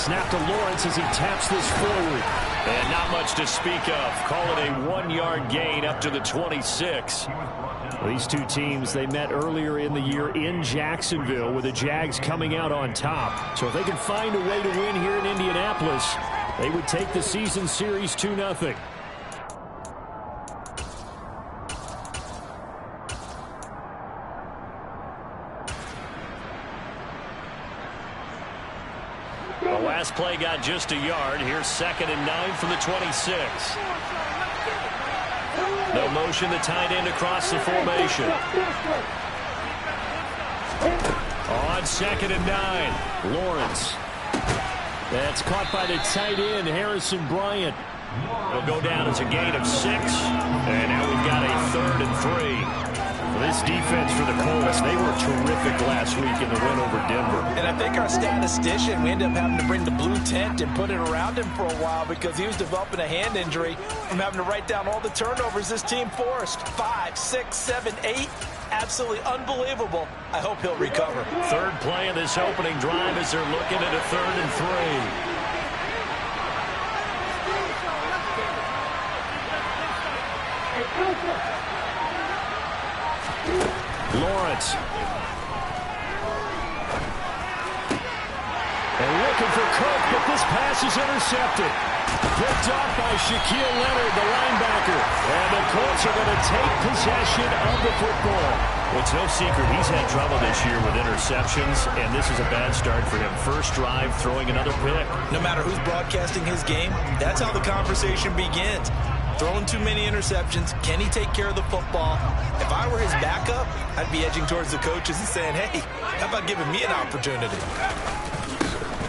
snap to Lawrence as he taps this forward. And not much to speak of. Call it a 1-yard gain up to the 26. These two teams, they met earlier in the year in Jacksonville with the Jags coming out on top. So if they can find a way to win here in Indianapolis, they would take the season series 2-0. The last play got just a yard. Here's 2nd and 9 from the 26. No motion, the tight end across the formation. On 2nd and 9, Lawrence. That's caught by the tight end, Harrison Bryant. It'll go down as a gain of 6. And now we've got a 3rd and 3. This defense for the Colts, they were terrific last week in the win over Denver. And I think our statistician, we ended up having to bring the blue tent and put it around him for a while because he was developing a hand injury from having to write down all the turnovers this team forced. 5, 6, 7, 8. Absolutely unbelievable. I hope he'll recover. Third play of this opening drive as they're looking at a 3rd and 3. Lawrence. And looking for Cook, but this pass is intercepted. Picked off by Shaquille Leonard, the linebacker. And the Colts are going to take possession of the football. Well, it's no secret he's had trouble this year with interceptions, and this is a bad start for him. First drive, throwing another pick. No matter who's broadcasting his game, that's how the conversation begins. Throwing too many interceptions. Can he take care of the football? If I were his backup, I'd be edging towards the coaches and saying, hey, how about giving me an opportunity?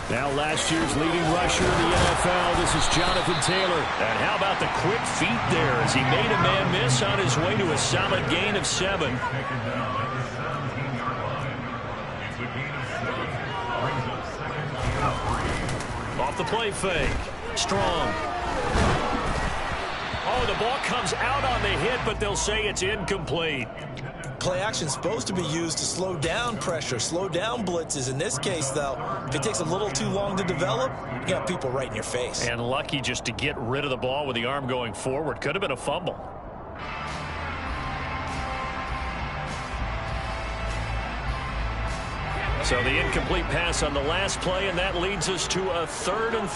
Now last year's leading rusher in the NFL, this is Jonathan Taylor. And how about the quick feet there as he made a man miss on his way to a solid gain of 7. Off the play fake. Strong. Oh, the ball comes out on the hit, but they'll say it's incomplete. Play action is supposed to be used to slow down pressure, slow down blitzes. In this case, though, if it takes a little too long to develop, you got people right in your face. And lucky just to get rid of the ball with the arm going forward. Could have been a fumble. So the incomplete pass on the last play, and that leads us to a 3rd and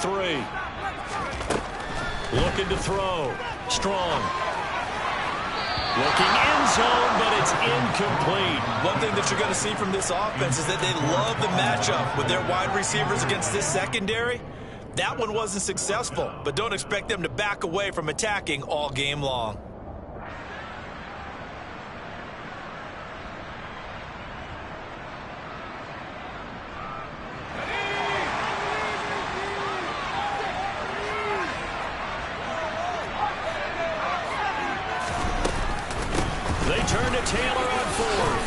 3. Looking to throw. Strong. Looking end zone, but it's incomplete. One thing that you're going to see from this offense is that they love the matchup with their wide receivers against this secondary. That one wasn't successful, but don't expect them to back away from attacking all game long. They turn to Taylor on 4th.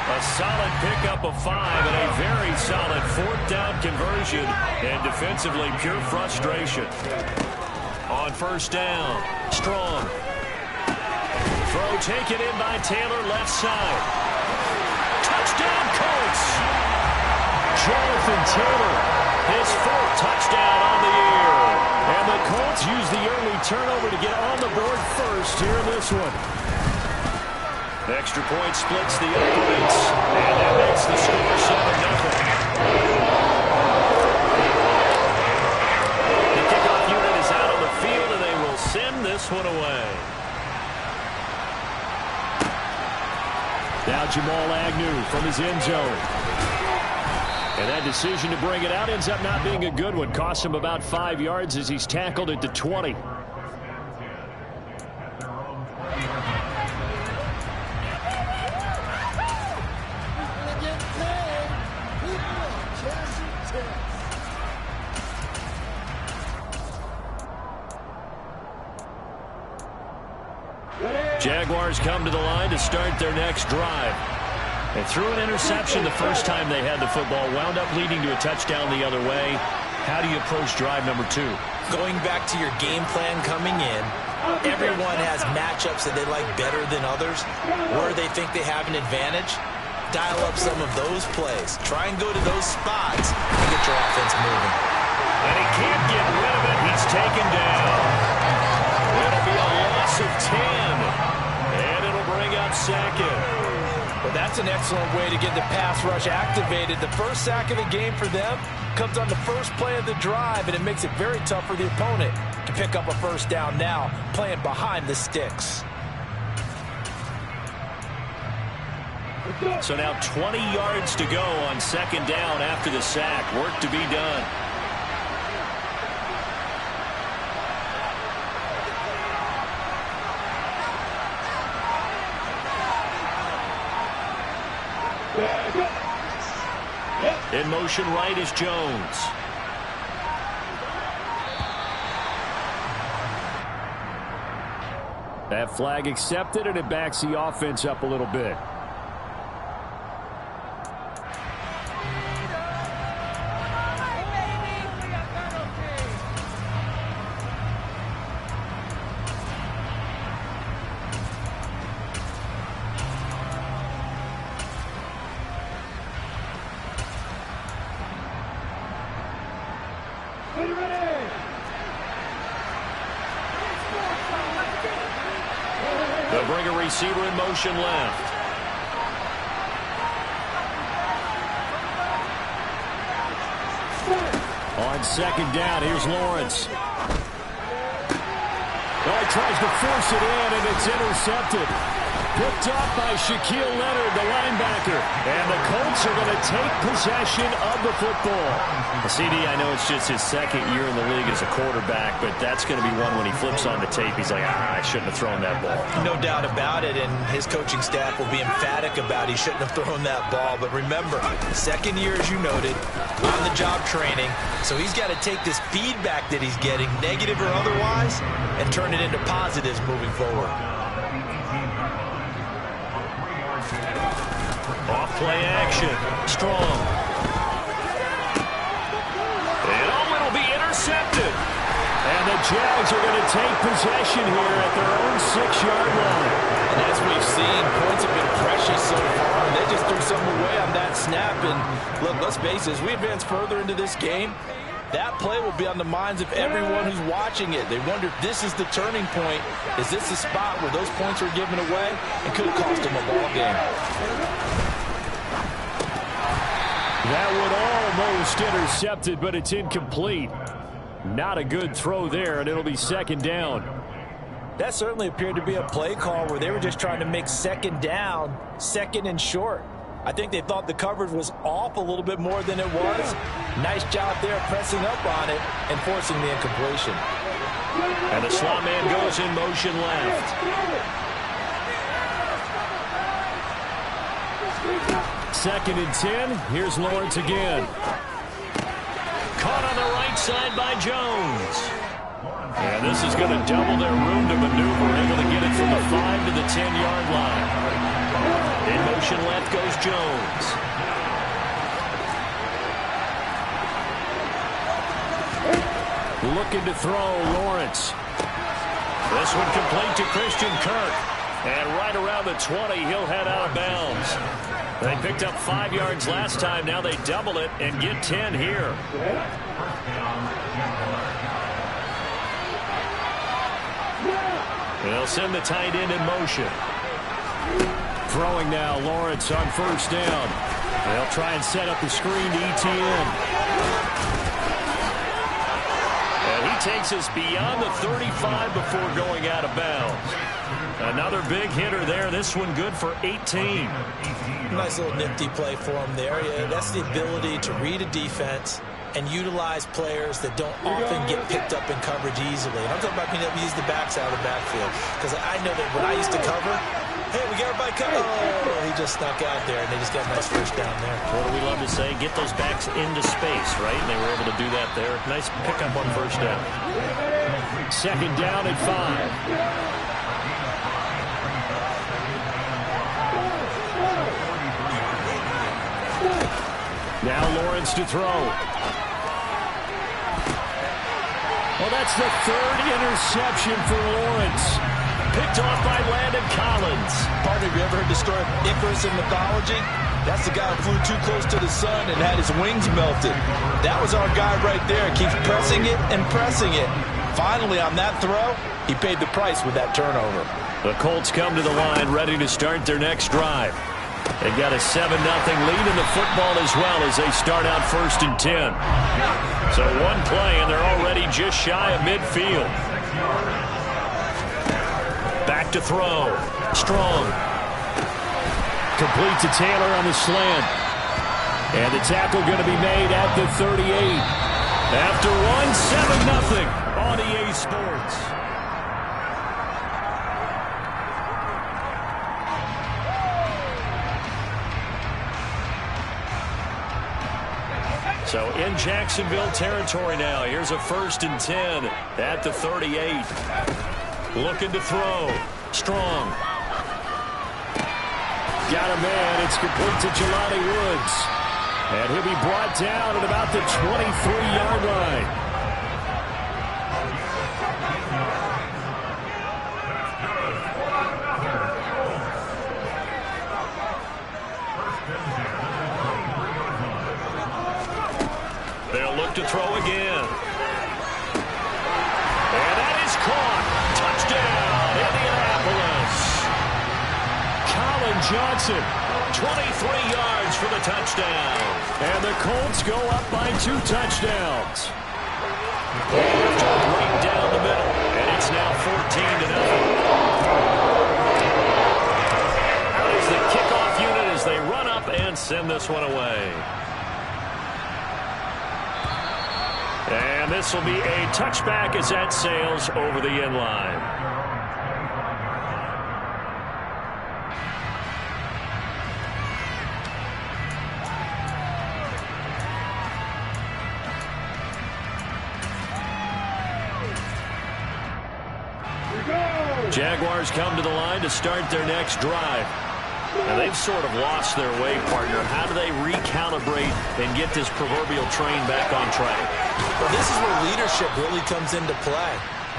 A solid pickup of 5 and a very solid 4th down conversion. And defensively, pure frustration. On 1st down, Strong. Throw taken in by Taylor, left side. Touchdown, Colts! Jonathan Taylor, his 4th touchdown on the year. And the Colts use the early turnover to get on the board first here in this one. Extra point splits the uprights, and that makes the score 7-0. The kickoff unit is out on the field, and they will send this one away. Now Jamal Agnew from his end zone. And that decision to bring it out ends up not being a good one. Costs him about 5 yards as he's tackled at the 20. Jaguars come to the line to start their next drive. They threw an interception the first time they had the football, wound up leading to a touchdown the other way. How do you approach drive number 2? Going back to your game plan coming in, everyone has matchups that they like better than others, where they think they have an advantage. dial up some of those plays. Try and go to those spots and get your offense moving. And he can't get rid of it. He's taken down. It'll be a loss of 10. And it'll bring up second. Well, that's an excellent way to get the pass rush activated. The first sack of the game for them comes on the first play of the drive, and it makes it very tough for the opponent to pick up a first down now, playing behind the sticks. So now 20 yards to go on second down after the sack. Work to be done. In motion right is Jones. That flag accepted, and it backs the offense up a little bit. They'll bring a receiver in motion left. On second down, here's Lawrence. Oh, he tries to force it in, and it's intercepted. Picked up by Shaquille Leonard, the linebacker. And the Colts are going to take possession of the football. CD, I know it's just his second year in the league as a quarterback, but that's going to be one when he flips on the tape. He's like, I shouldn't have thrown that ball. No doubt about it, and his coaching staff will be emphatic about he shouldn't have thrown that ball. But remember, second year, as you noted, on-the-job training. So he's got to take this feedback that he's getting, negative or otherwise, and turn it into positives moving forward. Off play action. Strong. And it'll be intercepted. And the Jags are going to take possession here at their own 6-yard line. And as we've seen, points have been precious so far. They just threw something away on that snap. And look, let's face it, as we advance further into this game, that play will be on the minds of everyone who's watching it. They wonder if this is the turning point. Is this the spot where those points are given away? It could have cost them a ball game. That would almost intercepted, but it's incomplete. Not a good throw there, and it'll be second down. That certainly appeared to be a play call where they were just trying to make second down, second and short. I think they thought the coverage was off a little bit more than it was. Nice job there pressing up on it and forcing the incompletion. And the slot man goes in motion left. Second and 10. Here's Lawrence again. Caught on the right side by Jones. And this is going to double their room to maneuver. Able to get it from the 5 to the 10-yard line. In motion left goes Jones. Looking to throw, Lawrence. This one complete to Christian Kirk. And right around the 20, he'll head out of bounds. They picked up 5 yards last time. Now they double it and get 10 here. They'll send the tight end in motion. Throwing now, Lawrence on first down. They'll try and set up the screen to ETN. And he takes us beyond the 35 before going out of bounds. Another big hitter there. This one good for 18. Nice little nifty play for him there. Yeah, that's the ability to read a defense and utilize players that don't often get picked up in coverage easily. And I'm talking about being able to use the backs out of the backfield. Because I know that when I used to cover, hey, we got everybody covered. Oh, he just snuck out there, and they just got a nice first down there. What do we love to say? Get those backs into space, right? And they were able to do that there. Nice pickup on first down. Second down at 5. Now Lawrence to throw. Well, that's the third interception for Lawrence. Picked off by Landon Collins. Partner, if you ever ever heard the story of Icarus in mythology? That's the guy who flew too close to the sun and had his wings melted. That was our guy right there. Keeps pressing it and pressing it. Finally, on that throw, he paid the price with that turnover. The Colts come to the line ready to start their next drive. They've got a 7-0 lead in the football as well as they start out 1st and 10. So one play, and they're already just shy of midfield. Back to throw. Strong. Complete to Taylor on the slant. And the tackle going to be made at the 38. After one, 7-0 on EA Sports. So in Jacksonville territory now. Here's a 1st and 10 at the 38. Looking to throw. Strong. Got a man. It's complete to Jelani Woods. And he'll be brought down at about the 23-yard line. They'll look to throw again. And that is caught. Touchdown, Indianapolis. Colin Johnson. 23 yards for the touchdown. And the Colts go up by 2 touchdowns. Right down the middle. And it's now 14-0. Out is the kickoff unit as they run up and send this one away. And this will be a touchback as that sails over the end line. Jaguars come to the line to start their next drive. Now they've sort of lost their way, partner. How do they recalibrate and get this proverbial train back on track? Well, this is where leadership really comes into play.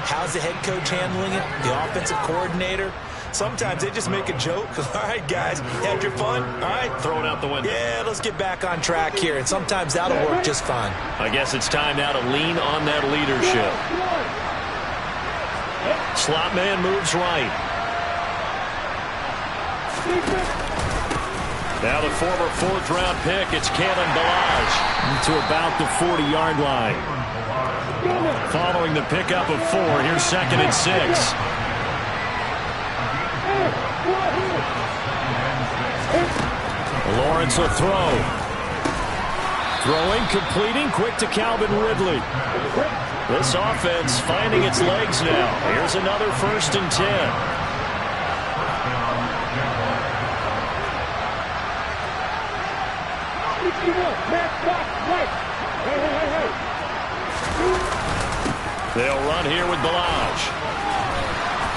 How's the head coach handling it? The offensive coordinator? Sometimes they just make a joke. All right, guys, had your fun? All right. Throw it out the window. Yeah, let's get back on track here. And sometimes that'll work just fine. I guess it's time now to lean on that leadership. Slot man moves right. Now the former 4th-round pick, it's Kalen Ballage. To about the 40-yard line. Following the pickup of 4, here's 2nd and 6. Lawrence will throw. Throwing, completing, quick to Calvin Ridley. This offense finding its legs now. Here's another 1st and 10. They'll run here with Ballage.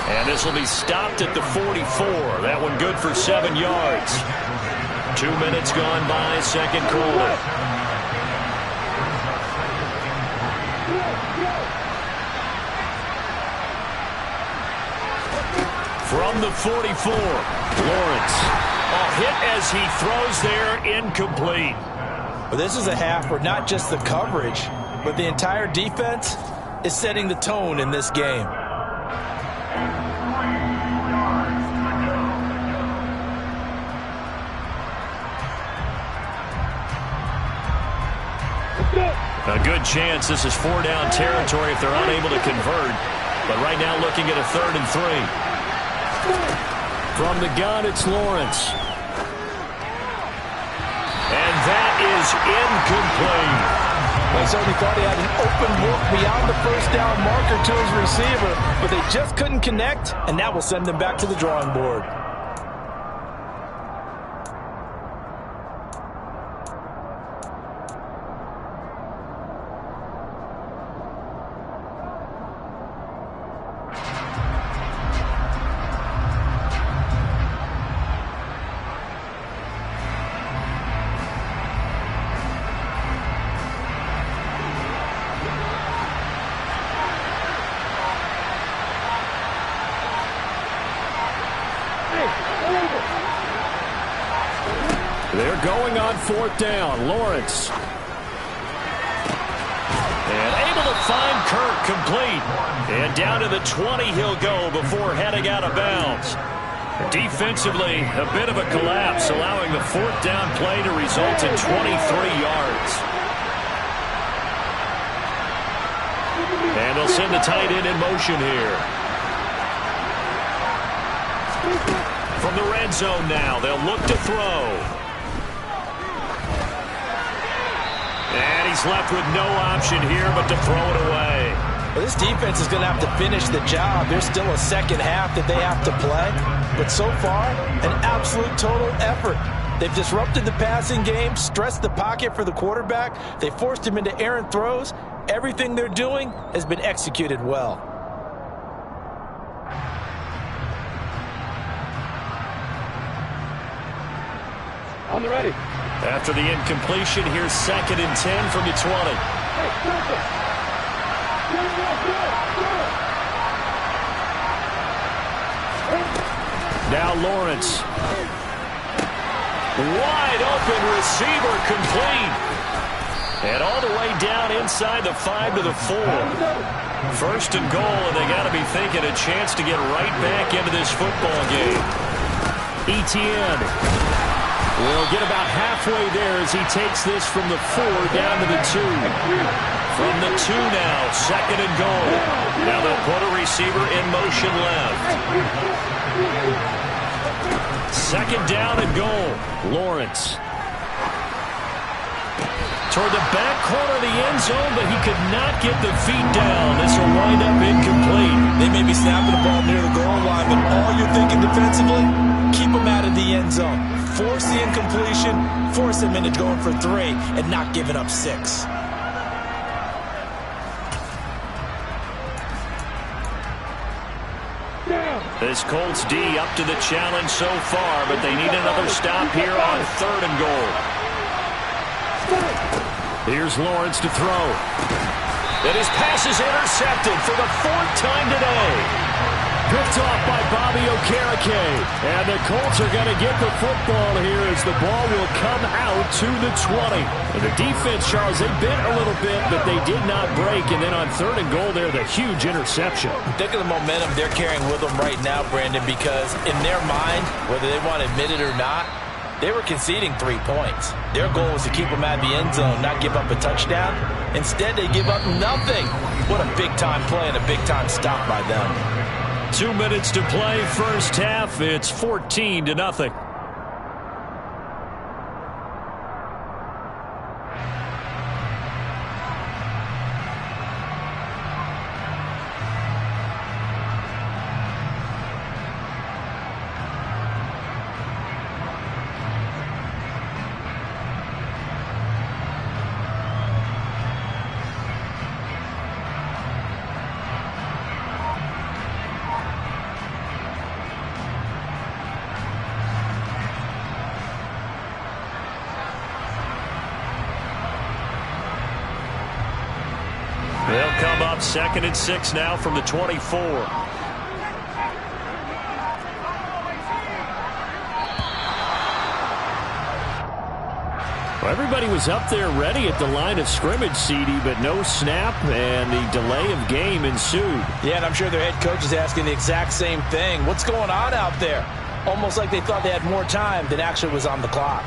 And this will be stopped at the 44. That one good for 7 yards. 2 minutes gone by, 2nd quarter. From the 44, Lawrence. A hit as he throws there, incomplete. Well, this is a half where not just the coverage, but the entire defense is setting the tone in this game. A good chance this is 4-down territory if they're unable to convert. But right now looking at a 3rd and 3. From the gun, it's Lawrence. And that is incomplete. They certainly thought he had an open look beyond the 1st down marker to his receiver, but they just couldn't connect, and that will send them back to the drawing board. They're going on 4th down. Lawrence. And able to find Kirk complete. And down to the 20 he'll go before heading out of bounds. Defensively, a bit of a collapse, allowing the 4th down play to result in 23 yards. And they'll send the tight end in motion here. From the red zone now, they'll look to throw. And he's left with no option here but to throw it away. Well, this defense is going to have to finish the job. There's still a second half that they have to play. But so far, an absolute total effort. They've disrupted the passing game, stressed the pocket for the quarterback. They forced him into errant throws. Everything they're doing has been executed well. On the ready. After the incompletion, here's 2nd and 10 from the 20. Now Lawrence. Wide open receiver complete. And all the way down inside the 5 to the 4. 1st and goal, and they got to be thinking a chance to get right back into this football game. Etienne will get about halfway there as he takes this from the 4 down to the 2. From the 2 now, 2nd and goal. Now they'll put a receiver in motion left. 2nd down and goal. Lawrence. Toward the back corner of the end zone, but he could not get the feet down. This will wind up incomplete. They may be snapping the ball near the goal line, but all you're thinking defensively, keep them out of the end zone. Force the incompletion, force them into going for 3, and not giving up 6. This Colts D up to the challenge so far, but they need another stop here on 3rd and goal. Here's Lawrence to throw. And his pass is intercepted for the 4th time today. Picked off by Bobby Okereke. And the Colts are going to get the football here as the ball will come out to the 20. And the defense, Charles, they bent a little bit, but they did not break. And then on 3rd and goal there, the huge interception. Think of the momentum they're carrying with them right now, Brandon, because in their mind, whether they want to admit it or not, they were conceding 3 points. Their goal was to keep them out of the end zone, not give up a touchdown. Instead, they give up nothing. What a big-time play and a big-time stop by them. 2 minutes to play, 1st half. It's 14-0. They'll come up 2nd and 6 now from the 24. Well, everybody was up there ready at the line of scrimmage, CD, but no snap, and the delay of game ensued. Yeah, and I'm sure their head coach is asking the exact same thing. What's going on out there? Almost like they thought they had more time than actually was on the clock.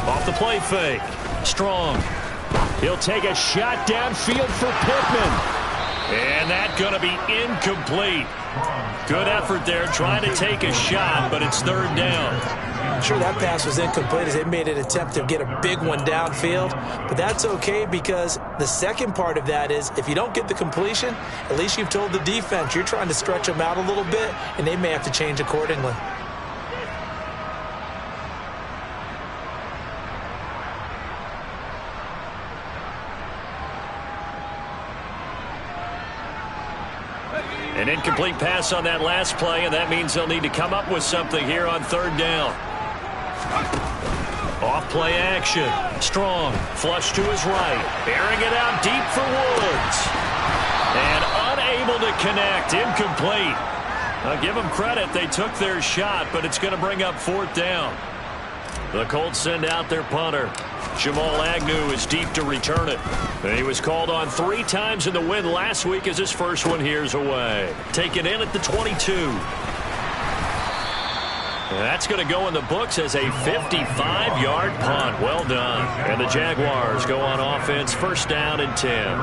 Off the play fake. Strong. He'll take a shot downfield for Pittman. And that's going to be incomplete. Good effort there trying to take a shot, but it's 3rd down. I'm sure that pass was incomplete as they made an attempt to get a big one downfield. But that's okay because the second part of that is if you don't get the completion, at least you've told the defense you're trying to stretch them out a little bit, and they may have to change accordingly. An incomplete pass on that last play, and that means they'll need to come up with something here on 3rd down. Off play action. Strong. Flush to his right. Airing it out deep for Woods. Unable to connect. Incomplete. I'll give them credit. They took their shot, but it's going to bring up 4th down. The Colts send out their punter. Jamal Agnew is deep to return it. And he was called on 3 times in the win last week as his first one here's away. Taken in at the 22. And that's going to go in the books as a 55-yard punt. Well done. And the Jaguars go on offense, 1st down and 10.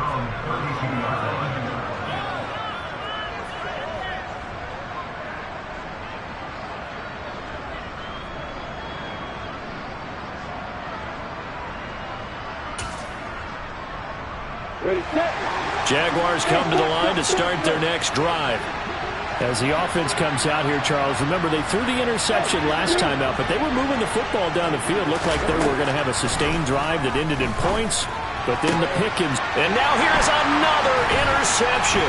Ready, set. Jaguars come to the line to start their next drive. As the offense comes out here, Charles, remember they threw the interception last time out, but they were moving the football down the field. Looked like they were going to have a sustained drive that ended in points, but then the Pickens. And now here's another interception.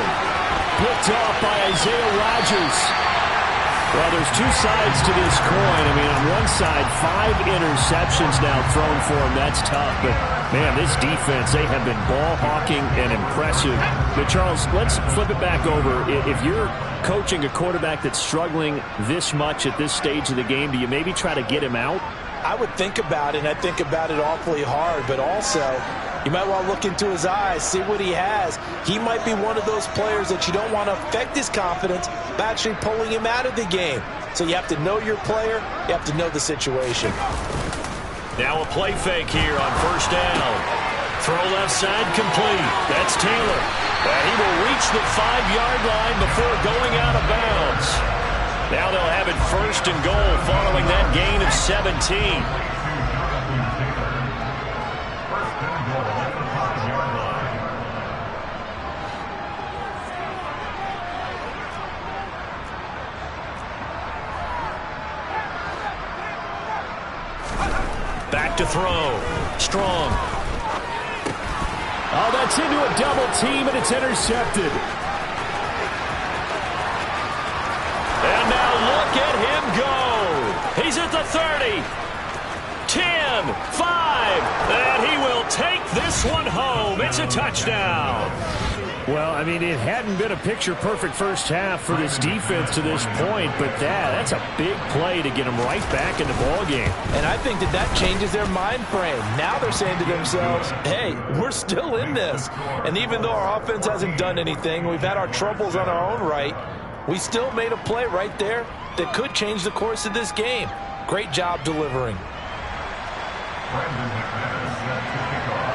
Picked off by Isaiah Rodgers. Well, there's 2 sides to this coin. I mean, on one side, 5 interceptions now thrown for him. That's tough. But, man, this defense, they have been ball hawking and impressive. But, Charles, let's flip it back over. If you're coaching a quarterback that's struggling this much at this stage of the game, do you maybe try to get him out? I would think about it, and I think about it awfully hard. But also, you might want to look into his eyes, see what he has. He might be one of those players that you don't want to affect his confidence by actually pulling him out of the game. So you have to know your player. You have to know the situation. Now a play fake here on 1st down. Throw left side complete. That's Taylor. And he will reach the 5-yard line before going out of bounds. Now they'll have it 1st and goal following that gain of 17. Back to throw. Strong. Oh, that's into a double team, and it's intercepted. And now look at him go. He's at the 30. 10, 5, and he will take this one home. It's a touchdown. Well, I mean, it hadn't been a picture-perfect first half for this defense to this point, but that's a big play to get them right back in the ballgame. And I think that changes their mind frame. Now they're saying to themselves, hey, we're still in this. And even though our offense hasn't done anything, we've had our troubles on our own right, we still made a play right there that could change the course of this game. Great job delivering.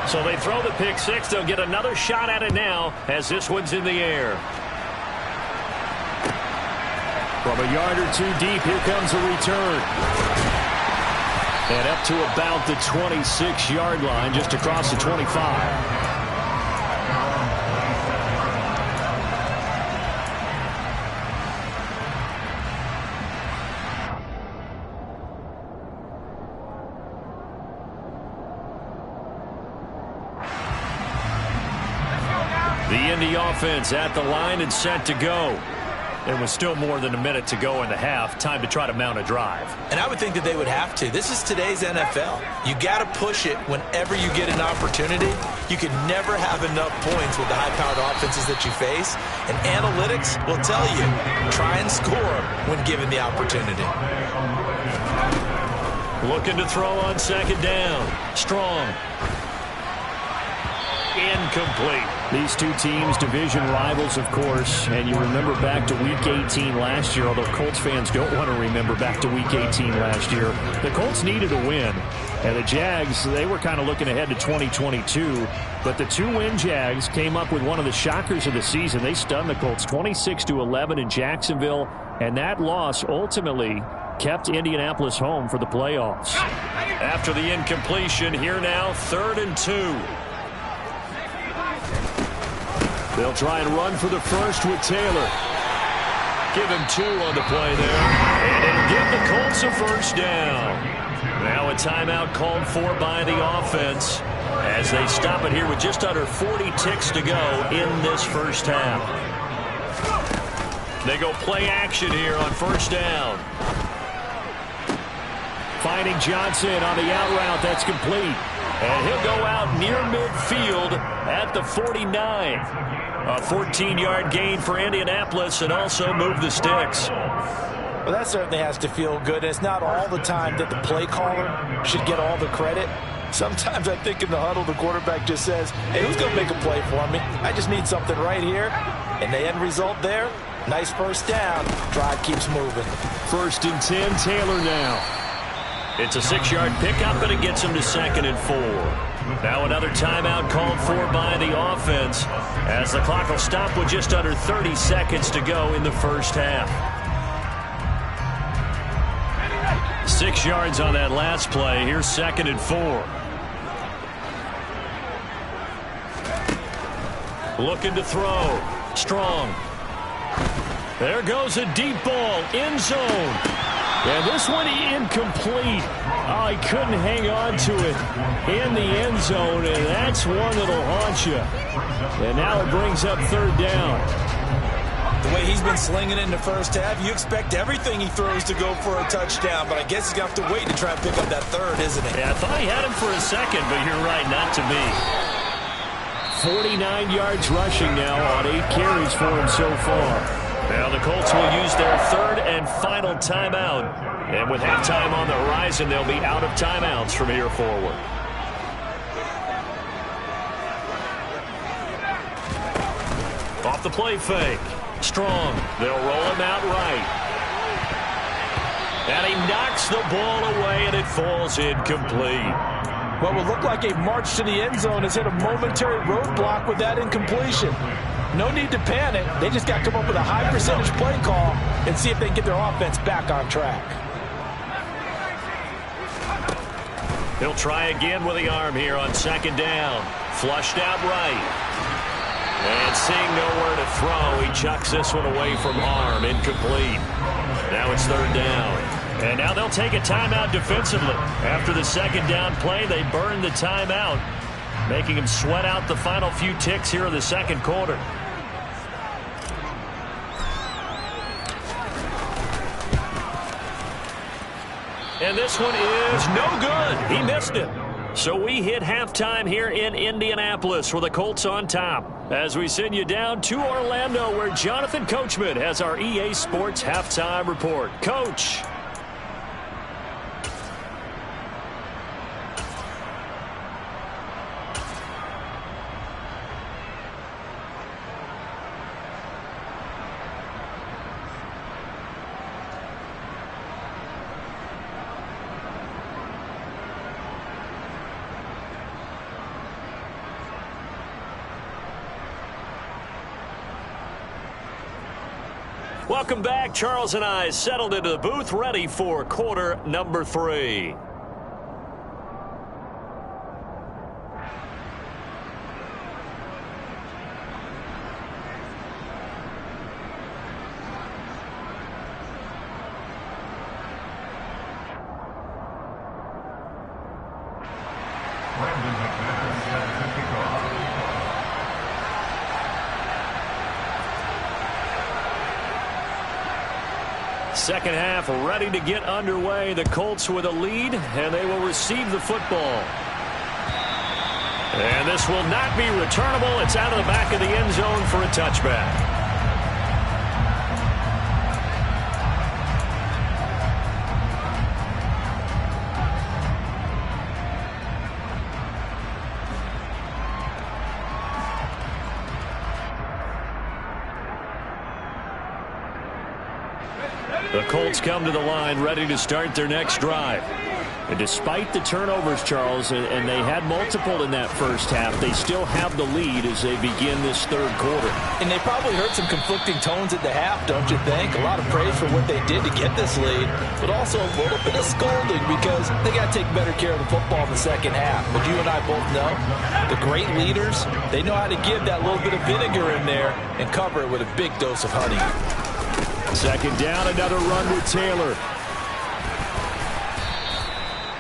So they throw the pick 6. They'll get another shot at it now as this one's in the air. From a yard or 2 deep, here comes a return. And up to about the 26-yard line, just across the 25. The Indy offense at the line and set to go. There was still more than a minute to go in the half. Time to try to mount a drive. And I would think that they would have to. This is today's NFL. You got to push it whenever you get an opportunity. You can never have enough points with the high-powered offenses that you face. And analytics will tell you, try and score when given the opportunity. Looking to throw on 2nd down. Strong. Incomplete. These 2 teams, division rivals, of course, and you remember back to Week 18 last year, although Colts fans don't want to remember back to Week 18 last year. The Colts needed a win, and the Jags, they were kind of looking ahead to 2022, but the 2-win Jags came up with one of the shockers of the season. They stunned the Colts 26-11 in Jacksonville, and that loss ultimately kept Indianapolis home for the playoffs. After the incompletion, here now, 3rd and 2. They'll try and run for the first with Taylor. Give him 2 on the play there. And it'll give the Colts a 1st down. Now a timeout called for by the offense as they stop it here with just under 40 ticks to go in this first half. They go play action here on 1st down. Finding Johnson on the out route. That's complete. And he'll go out near midfield at the 49. A 14-yard gain for Indianapolis and also move the sticks. Well, that certainly has to feel good. It's not all the time that the play caller should get all the credit. Sometimes I think in the huddle, the quarterback just says, hey, who's going to make a play for me? I just need something right here. And the end result there, nice first down. Drive keeps moving. 1st and 10, Taylor now. It's a 6-yard pickup, and it gets him to 2nd and 4. Now another timeout called for by the offense as the clock will stop with just under 30 seconds to go in the first half. 6 yards on that last play. Here's 2nd and 4. Looking to throw. Strong. There goes a deep ball. End zone. And this one incomplete. Oh, he couldn't hang on to it in the end zone, and that's one that'll haunt you. And now it brings up 3rd down. The way he's been slinging in the first half, you expect everything he throws to go for a touchdown, but I guess he's going to have to wait to try and pick up that 3rd, isn't he? Yeah, I thought he had him for a second, but you're right, not to me. 49 yards rushing now on 8 carries for him so far. Now the Colts will use their 3rd and final timeout. And with halftime on the horizon, they'll be out of timeouts from here forward. Off the play fake. Strong. They'll roll him out right. And he knocks the ball away, and it falls incomplete. What will look like a march to the end zone has hit a momentary roadblock with that incompletion. No need to panic. They just got to come up with a high percentage play call and see if they can get their offense back on track. He'll try again with the arm here on 2nd down. Flushed out right. And seeing nowhere to throw, he chucks this one away from arm. Incomplete. Now it's 3rd down. And now they'll take a timeout defensively. After the 2nd down play, they burn the timeout, making him sweat out the final few ticks here in the 2nd quarter. And this one is no good. He missed it. So we hit halftime here in Indianapolis with the Colts on top. As we send you down to Orlando, where Jonathan Coachman has our EA Sports halftime report. Coach. Welcome back. Charles and I settled into the booth, ready for quarter number 3. Second half ready to get underway. The Colts with a lead, and they will receive the football. And this will not be returnable. It's out of the back of the end zone for a touchback. The Colts come to the line ready to start their next drive. And despite the turnovers, Charles, and they had multiple in that first half, they still have the lead as they begin this 3rd quarter. And they probably heard some conflicting tones at the half, don't you think? A lot of praise for what they did to get this lead, but also a little bit of scolding because they got to take better care of the football in the second half. But you and I both know the great leaders, they know how to give that little bit of vinegar in there and cover it with a big dose of honey. 2nd down, another run with Taylor.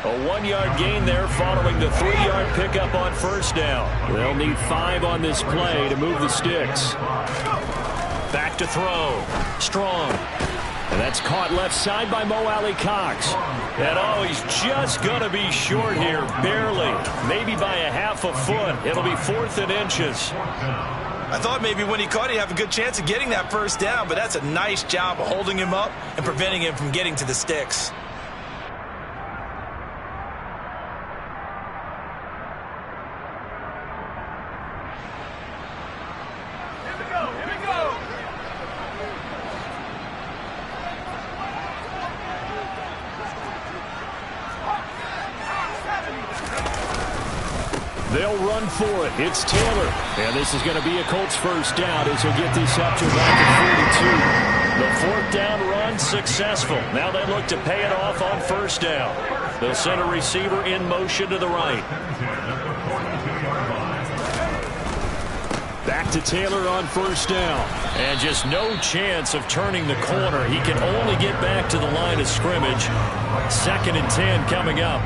A 1-yard gain there following the 3-yard pickup on 1st down. They'll need 5 on this play to move the sticks. Back to throw. Strong. And that's caught left side by Mo Alley Cox. And oh, he's just going to be short here, barely. Maybe by a half a foot. It'll be 4th and inches. I thought maybe when he caught, he'd have a good chance of getting that first down, but that's a nice job of holding him up and preventing him from getting to the sticks. They'll run for it. It's Taylor. And this is going to be a Colts first down as he'll get this up to about the 42. The 4th down run successful. Now they look to pay it off on first down. They'll send a receiver in motion to the right. Back to Taylor on first down. And just no chance of turning the corner. He can only get back to the line of scrimmage. 2nd and 10 coming up.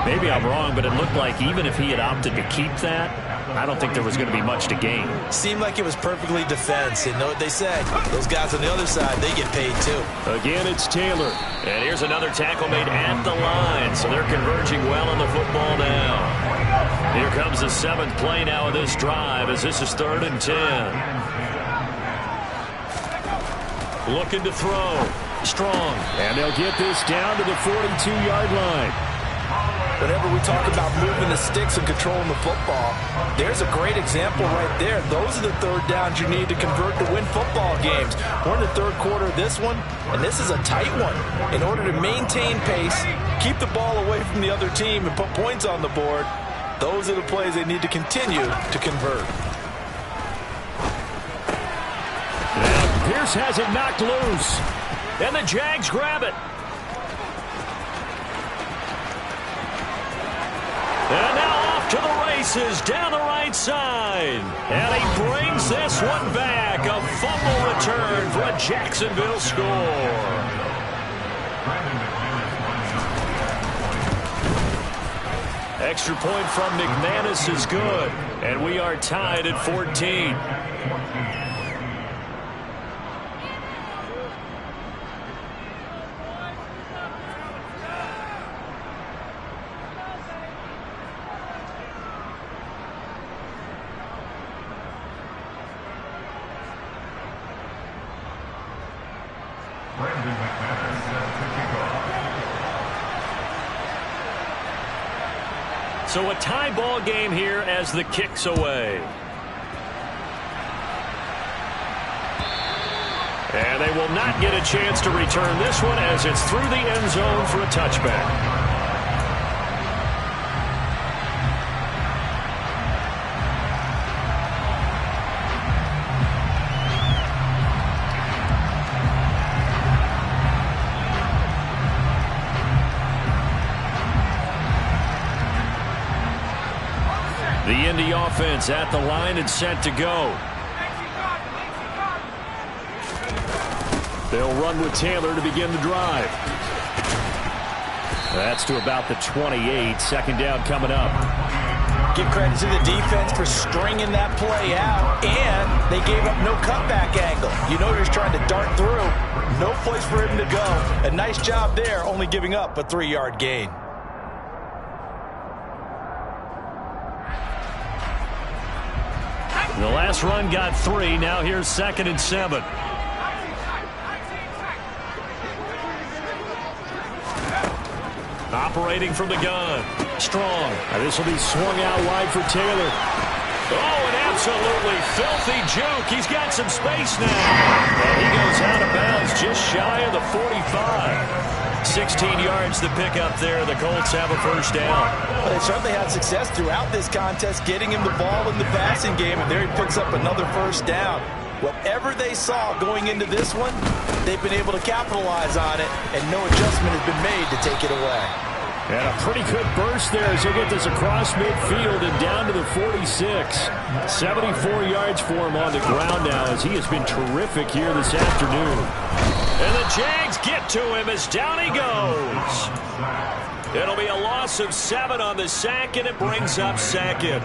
Maybe I'm wrong, but it looked like even if he had opted to keep that, I don't think there was going to be much to gain. Seemed like it was perfectly defense. And know what they said? Those guys on the other side, they get paid too. Again, it's Taylor. And here's another tackle made at the line. So they're converging well on the football now. Here comes the 7th play now of this drive as this is 3rd and 10. Looking to throw. Strong. And they'll get this down to the 42-yard line. Whenever we talk about moving the sticks and controlling the football, there's a great example right there. Those are the 3rd downs you need to convert to win football games. We're in the 3rd quarter of this one, and this is a tight one. In order to maintain pace, keep the ball away from the other team, and put points on the board, those are the plays they need to continue to convert. And Pierce has it knocked loose. And the Jags grab it. And now off to the races down the right side. And he brings this one back. A fumble return for a Jacksonville score. Extra point from McManus is good. And we are tied at 14. So a tie ball game here as the kick's away. And they will not get a chance to return this one as it's through the end zone for a touchback. The Indy offense at the line and set to go. They'll run with Taylor to begin the drive. That's to about the 28. 2nd down coming up. Give credit to the defense for stringing that play out, and they gave up no cutback angle. You know, he's trying to dart through. No place for him to go. A nice job there, only giving up a 3-yard gain. The last run got 3. Now here's 2nd and 7. Operating from the gun. Strong. Now this will be swung out wide for Taylor. Oh, an absolutely filthy juke. He's got some space now. And he goes out of bounds just shy of the 45. 16 yards to pick up there. The Colts have a first down. Well, they certainly had success throughout this contest getting him the ball in the passing game, and there he picks up another first down. Whatever they saw going into this one, they've been able to capitalize on it, and no adjustment has been made to take it away. And a pretty good burst there as he'll get this across midfield and down to the 46. 74 yards for him on the ground now as he has been terrific here this afternoon. And the Jags get to him as down he goes. It'll be a loss of 7 on the sack, and it brings up 2nd.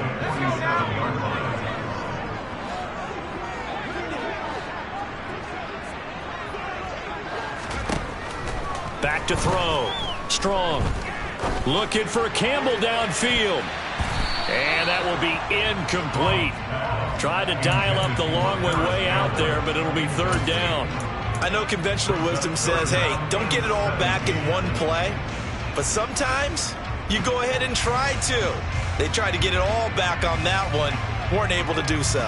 Back to throw. Strong. Looking for Campbell downfield. And that will be incomplete. Tried to dial up the long way out there, but it'll be third down. I know conventional wisdom says, hey, don't get it all back in one play. But sometimes you go ahead and try to. They tried to get it all back on that one. Weren't able to do so.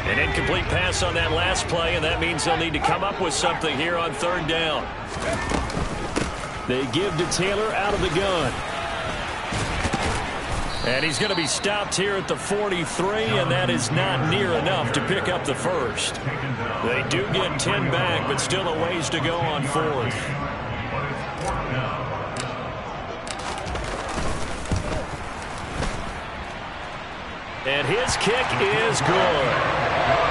An incomplete pass on that last play, and that means they'll need to come up with something here on third down. They give to Taylor out of the gun. And he's going to be stopped here at the 43, and that is not near enough to pick up the first. They do get 10 back, but still a ways to go on fourth. And his kick is good.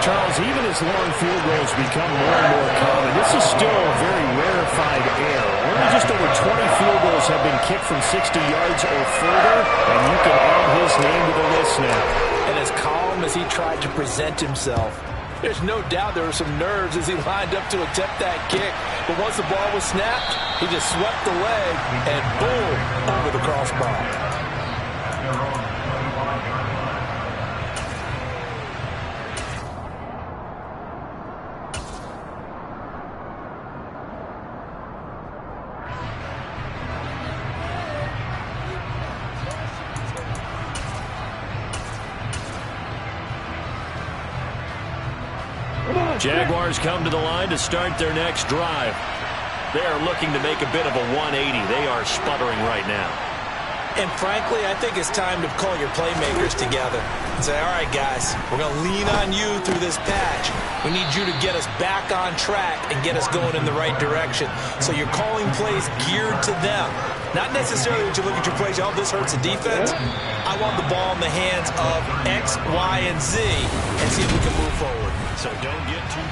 Charles, even as long field goals become more and more common, this is still a very rarefied error. Only just over 20 field goals have been kicked from 60 yards or further, and you can add his name to the list now. And as calm as he tried to present himself, there's no doubt there were some nerves as he lined up to attempt that kick. But once the ball was snapped, he just swept the leg and boom, over the crossbar. Jaguars come to the line to start their next drive. They are looking to make a bit of a 180. They are sputtering right now. And frankly, I think it's time to call your playmakers together and say, all right, guys, we're going to lean on you through this patch. We need you to get us back on track and get us going in the right direction. So you're calling plays geared to them. Not necessarily that you look at your plays, oh, this hurts the defense. I want the ball in the hands of X, Y, and Z and see if we can move forward. So don't get too...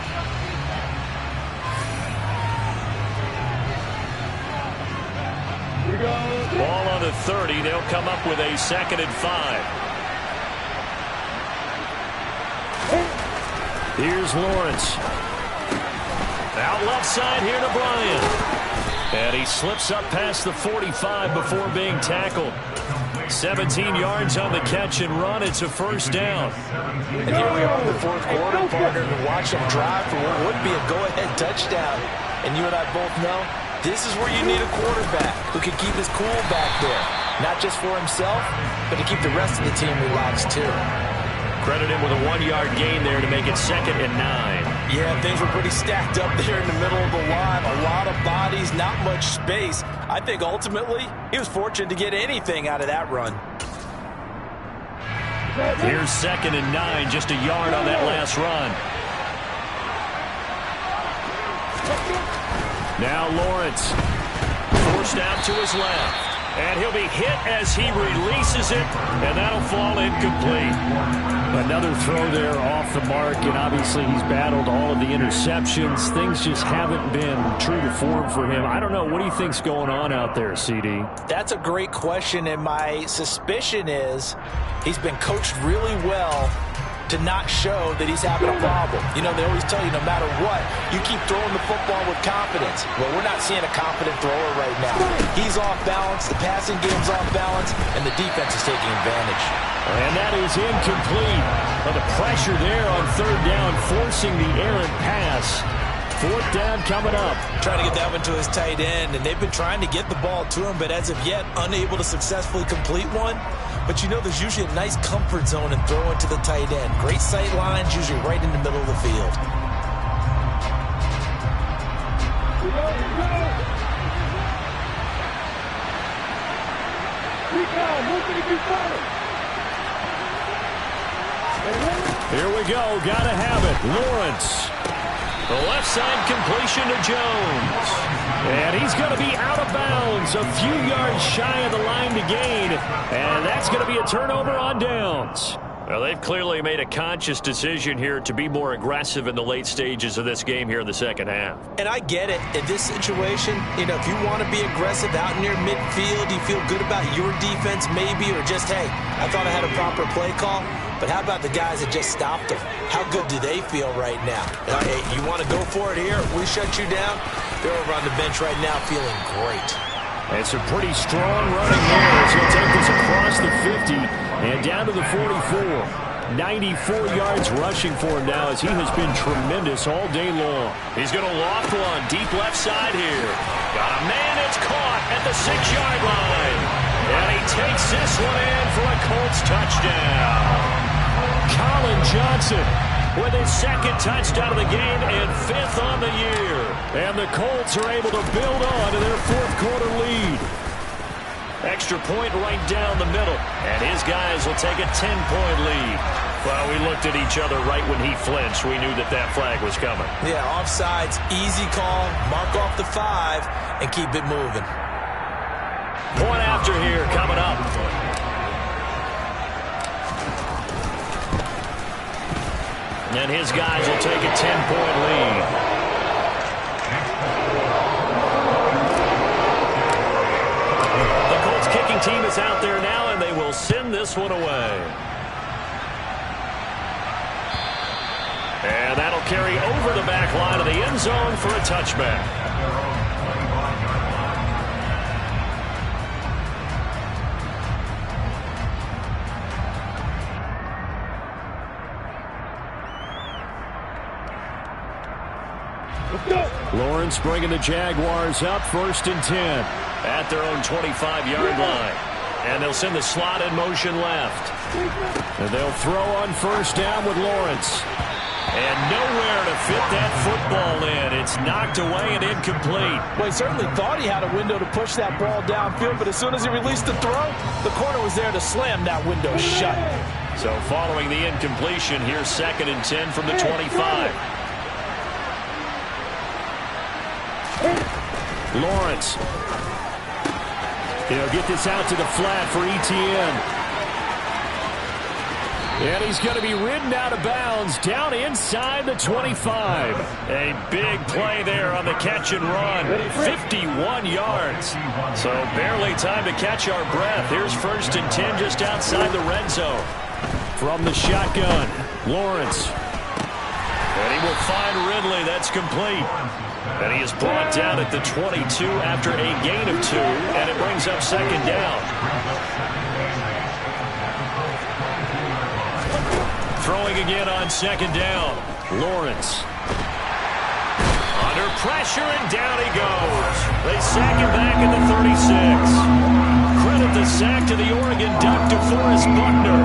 Ball on the 30. They'll come up with a 2nd and 5. Here's Lawrence. Out left side here to Bryant. And he slips up past the 45 before being tackled. 17 yards on the catch and run. It's a first down. And here we are in the fourth quarter, partner, to watch them drive for what would be a go-ahead touchdown. And you and I both know this is where you need a quarterback who can keep his cool back there. Not just for himself, but to keep the rest of the team relaxed too. Credit him with a 1-yard gain there to make it 2nd and 9. Yeah, things were pretty stacked up there in the middle of the line. A lot of bodies, not much space. I think ultimately he was fortunate to get anything out of that run. Here's 2nd and 9, just a yard on that last run. Now Lawrence. Forced out to his left. And he'll be hit as he releases it, and that'll fall incomplete. Another throw there off the mark, and obviously he's battled all of the interceptions. Things just haven't been true to form for him. I don't know. What do you think's going on out there, CD? That's a great question, and my suspicion is he's been coached really well to not show that he's having a problem. You know, they always tell you no matter what, you keep throwing the football with confidence. Well, we're not seeing a confident thrower right now. He's off balance, the passing game's off balance, and the defense is taking advantage. And that is incomplete. But the pressure there on third down, forcing the errant pass. Fourth down coming up. Trying to get that one to his tight end, and they've been trying to get the ball to him, but as of yet, unable to successfully complete one. But you know there's usually a nice comfort zone in throwing to the tight end. Great sight lines, usually right in the middle of the field. Here we go. Gotta have it. Lawrence. The left side completion to Jones. And he's going to be out of bounds, a few yards shy of the line to gain. And that's going to be a turnover on downs. Well, they've clearly made a conscious decision here to be more aggressive in the late stages of this game here in the second half. And I get it. In this situation, you know, if you want to be aggressive out near midfield, you feel good about your defense maybe, or just, hey, I thought I had a proper play call. But how about the guys that just stopped them? How good do they feel right now? Hey, you want to go for it here? We shut you down. They're over on the bench right now feeling great. And some pretty strong running there as he'll take this across the 50 and down to the 44. 94 yards rushing for him now as he has been tremendous all day long. He's going to loft one deep left side here. Got a man, it's caught at the 6-yard line. And he takes this one in for a Colts touchdown. Colin Johnson with his second touchdown of the game and 5th on the year. And the Colts are able to build on to their fourth-quarter lead. Extra point right down the middle. And his guys will take a 10-point lead. Well, we looked at each other right when he flinched. We knew that that flag was coming. Yeah, offsides, easy call. Mark off the 5 and keep it moving. Point after here coming up. And his guys will take a 10-point lead. The Colts kicking team is out there now, and they will send this one away. And that'll carry over the back line of the end zone for a touchback. Lawrence bringing the Jaguars up 1st and 10. At their own 25-yard line. And they'll send the slot in motion left. And they'll throw on 1st down with Lawrence. And nowhere to fit that football in. It's knocked away and incomplete. Well, he certainly thought he had a window to push that ball downfield, but as soon as he released the throw, the corner was there to slam that window shut. So following the incompletion, here's 2nd and 10 from the 25. Lawrence. He'll get this out to the flat for Etienne. And he's going to be ridden out of bounds down inside the 25. A big play there on the catch and run. 51 yards. So barely time to catch our breath. Here's 1st and 10 just outside the red zone. From the shotgun, Lawrence. And he will find Ridley. That's complete. And he is brought down at the 22 after a gain of 2. And it brings up 2nd down. Throwing again on 2nd down. Lawrence. Under pressure, and down he goes. They sack him back at the 36. Credit the sack to the Oregon Duck, DeForest Buckner.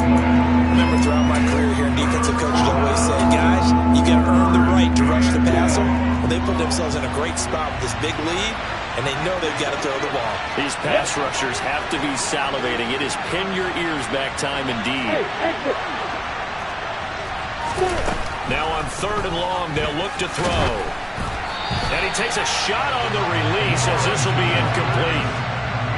Remember, throughout my career here, defensive coaches always say, guys, you got to earn the right to rush the passer. Well, they put themselves in a great spot with this big lead, and they know they've got to throw the ball. These pass rushers have to be salivating. It is pin your ears back time indeed. Now on 3rd and long, they'll look to throw. And he takes a shot on the release as this will be incomplete.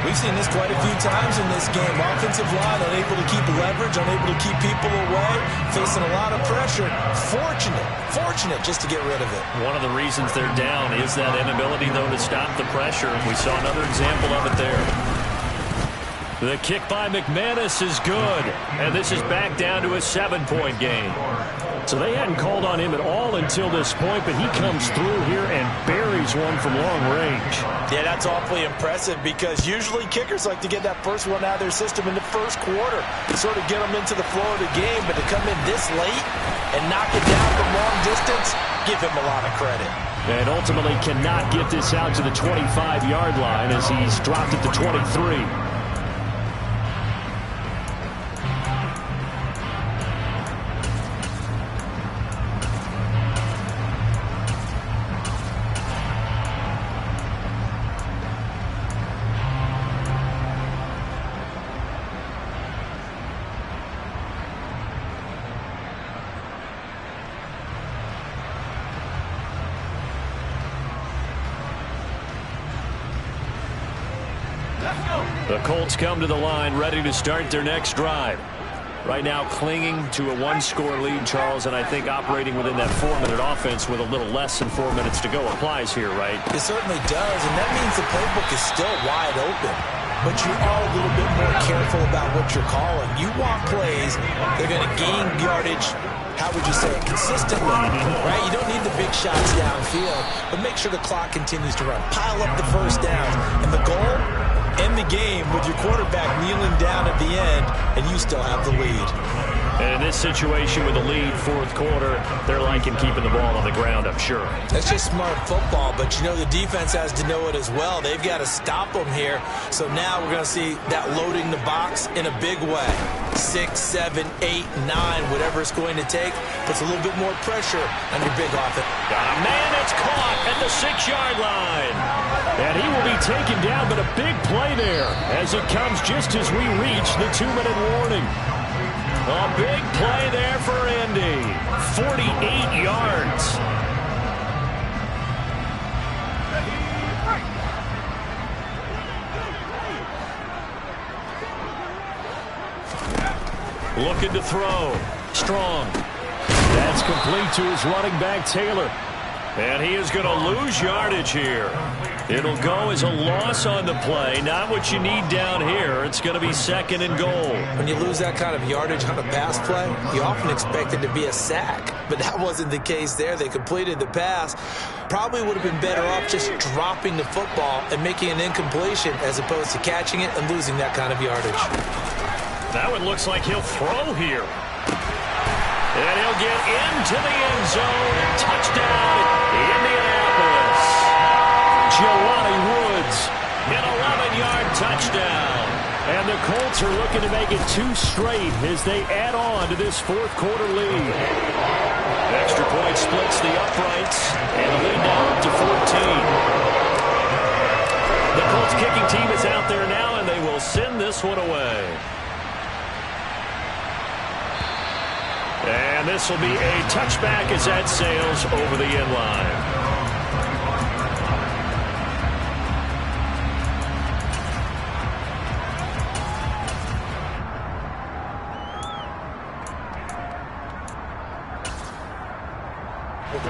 We've seen this quite a few times in this game. Offensive line unable to keep leverage, unable to keep people away, facing a lot of pressure. Fortunate just to get rid of it. One of the reasons they're down is that inability, though, to stop the pressure. We saw another example of it there. The kick by McManus is good, and this is back down to a 7-point game. So they hadn't called on him at all until this point, but he comes through here and buries one from long range. Yeah, that's awfully impressive because usually kickers like to get that first one out of their system in the first quarter to sort of get them into the flow of the game, but to come in this late and knock it down from long distance, give him a lot of credit. And ultimately cannot get this out to the 25-yard line as he's dropped it to 23. The Colts come to the line ready to start their next drive. Right now clinging to a one-score lead, Charles, and I think operating within that 4-minute offense with a little less than 4 minutes to go applies here, right? It certainly does, and that means the playbook is still wide open. But you are a little bit more careful about what you're calling. You want plays that are going to gain yardage, how would you say it, consistently, right? You don't need the big shots downfield, but make sure the clock continues to run. Pile up the first downs, and the goal, end the game with your quarterback kneeling down at the end, and you still have the lead. And in this situation with the lead, fourth quarter, they're liking keeping the ball on the ground, I'm sure. That's just smart football, but you know the defense has to know it as well. They've got to stop them here. So now we're going to see that loading the box in a big way. 6, 7, 8, 9, whatever it's going to take, puts a little bit more pressure on your big offense. Man, it's caught at the 6-yard line. And he will be taken down, but a big play there as it comes just as we reach the 2-minute warning. A big play there for Indy. 48 yards. Looking to throw. Strong. That's complete to his running back, Taylor. And he is going to lose yardage here. It'll go as a loss on the play. Not what you need down here. It's going to be 2nd and goal. When you lose that kind of yardage on a pass play, you often expect it to be a sack. But that wasn't the case there. They completed the pass. Probably would have been better off just dropping the football and making an incompletion as opposed to catching it and losing that kind of yardage. That one looks like he'll throw here. And he'll get into the end zone. Touchdown, Indianapolis. Jelani Woods, an 11-yard touchdown. And the Colts are looking to make it 2 straight as they add on to this fourth quarter lead. Extra point splits the uprights, and the lead now up to 14. The Colts kicking team is out there now, and they will send this one away. And this will be a touchback as that sails over the end line.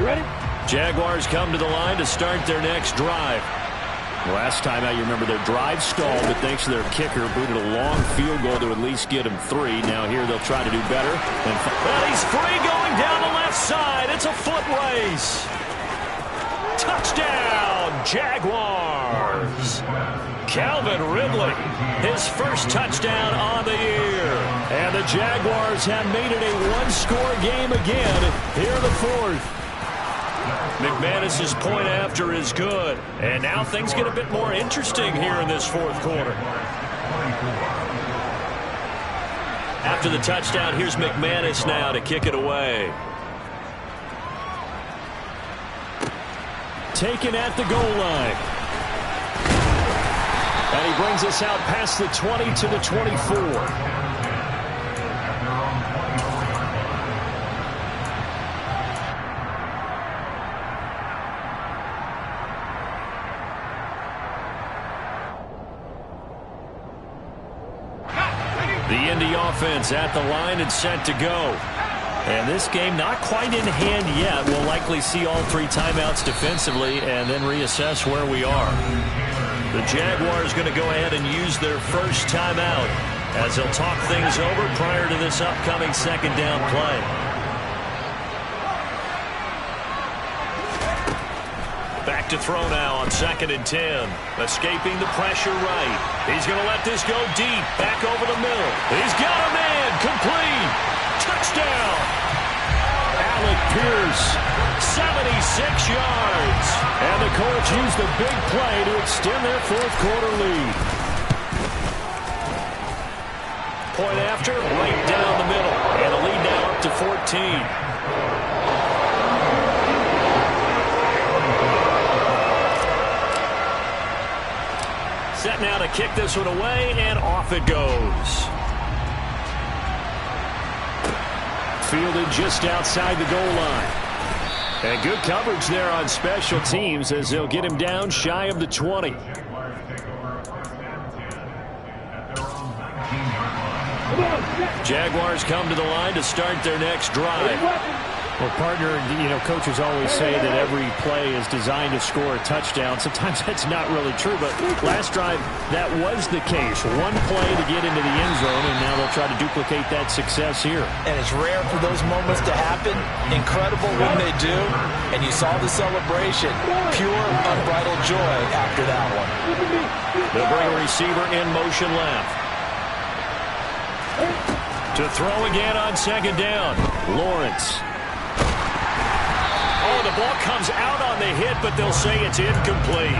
Ready? Jaguars come to the line to start their next drive. Last time out, you remember their drive stalled, but thanks to their kicker, booted a long field goal to at least get him 3. Now here they'll try to do better. Well, he's free going down the left side. It's a foot race. Touchdown, Jaguars. Calvin Ridley, his first touchdown on the year. And the Jaguars have made it a one-score game again here in the fourth. McManus's point after is good. And now things get a bit more interesting here in this fourth quarter. After the touchdown, here's McManus now to kick it away. Taken at the goal line. And he brings us out past the 20 to the 24. The Indy offense at the line and set to go. And this game not quite in hand yet. We'll likely see all 3 timeouts defensively and then reassess where we are. The Jaguars going to go ahead and use their first timeout as they'll talk things over prior to this upcoming second down play. Back to throw now on 2nd and 10. Escaping the pressure right. He's going to let this go deep. Back over the middle. He's got a man. Complete. Touchdown. Alec Pierce. 76 yards. And the Colts used the big play to extend their fourth quarter lead. Point after, right down the middle. And the lead now up to 14. Set now to kick this one away, and off it goes. Fielded just outside the goal line. And good coverage there on special teams as they'll get him down shy of the 20. Jaguars come to the line to start their next drive. Well, partner, coaches always say that every play is designed to score a touchdown. Sometimes that's not really true, but last drive, that was the case. One play to get into the end zone, and now they'll try to duplicate that success here. And it's rare for those moments to happen. Incredible when they do. And you saw the celebration. Pure, unbridled joy after that one. They'll bring a receiver in motion left. To throw again on second down. Lawrence. Oh, the ball comes out on the hit, but they'll say it's incomplete.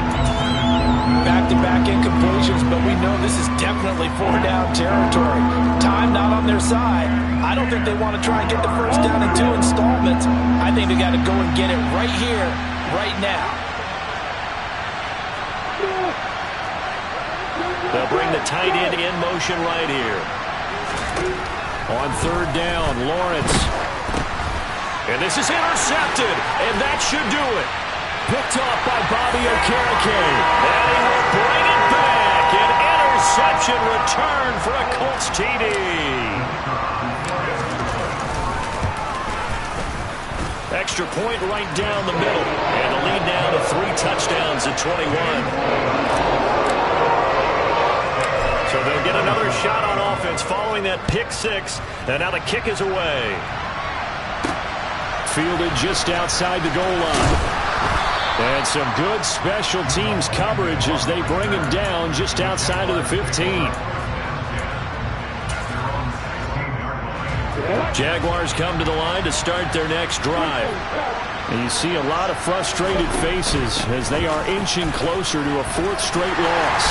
Back-to-back incompletions, but we know this is definitely four-down territory. Time not on their side. I don't think they want to try and get the first down in 2 installments. I think they got to go and get it right here, right now. They'll bring the tight end in motion right here. On third down, Lawrence. And this is intercepted, and that should do it. Picked off by Bobby Okereke. And he will bring it back. An interception return for a Colts TD. Extra point right down the middle. And the lead now to 3 touchdowns at 21. So they'll get another shot on offense following that pick 6. And now the kick is away. Fielded just outside the goal line. And some good special teams coverage as they bring him down just outside of the 15. Jaguars come to the line to start their next drive. And you see a lot of frustrated faces as they are inching closer to a 4th straight loss.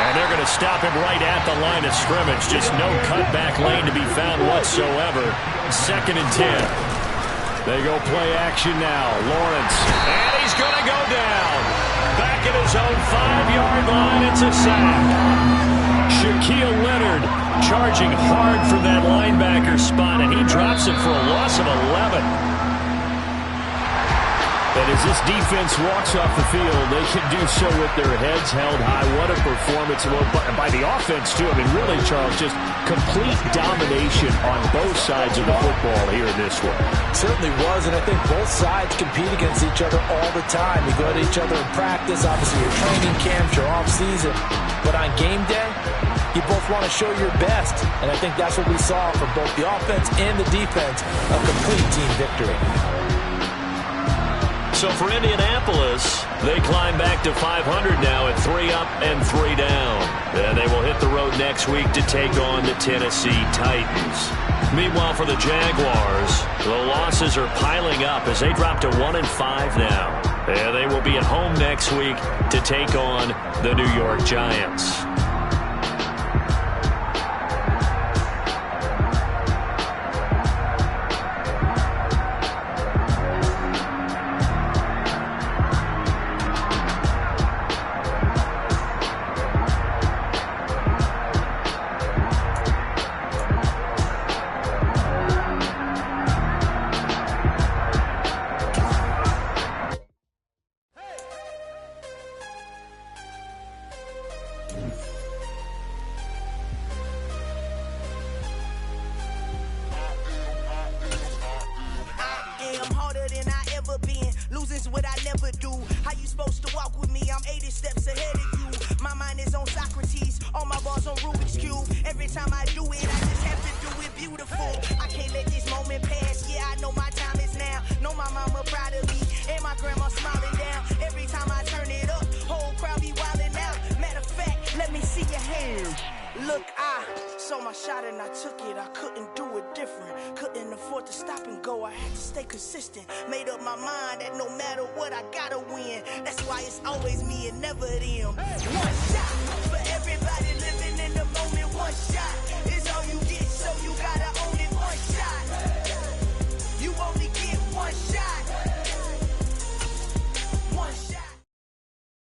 And they're going to stop him right at the line of scrimmage. Just no cutback lane to be found whatsoever. 2nd and 10. They go play action now. Lawrence. And he's going to go down. Back at his own 5-yard line. It's a sack. Shaquille Leonard charging hard from that linebacker spot, and he drops it for a loss of 11. And as this defense walks off the field, they can do so with their heads held high. What a performance by the offense, too. I mean, really, Charles, just complete domination on both sides of the football here in this one. Certainly was, and I think both sides compete against each other all the time. You go at each other in practice, obviously your training camps, your off-season. But on game day, you both want to show your best. And I think that's what we saw from both the offense and the defense, a complete team victory. So for Indianapolis, they climb back to 500 now at 3 up and 3 down. And they will hit the road next week to take on the Tennessee Titans. Meanwhile, for the Jaguars, the losses are piling up as they drop to 1-5 now. And they will be at home next week to take on the New York Giants. Made up my mind that no matter what, I gotta win. That's why it's always me and never them. One shot for everybody living in the moment. One shot.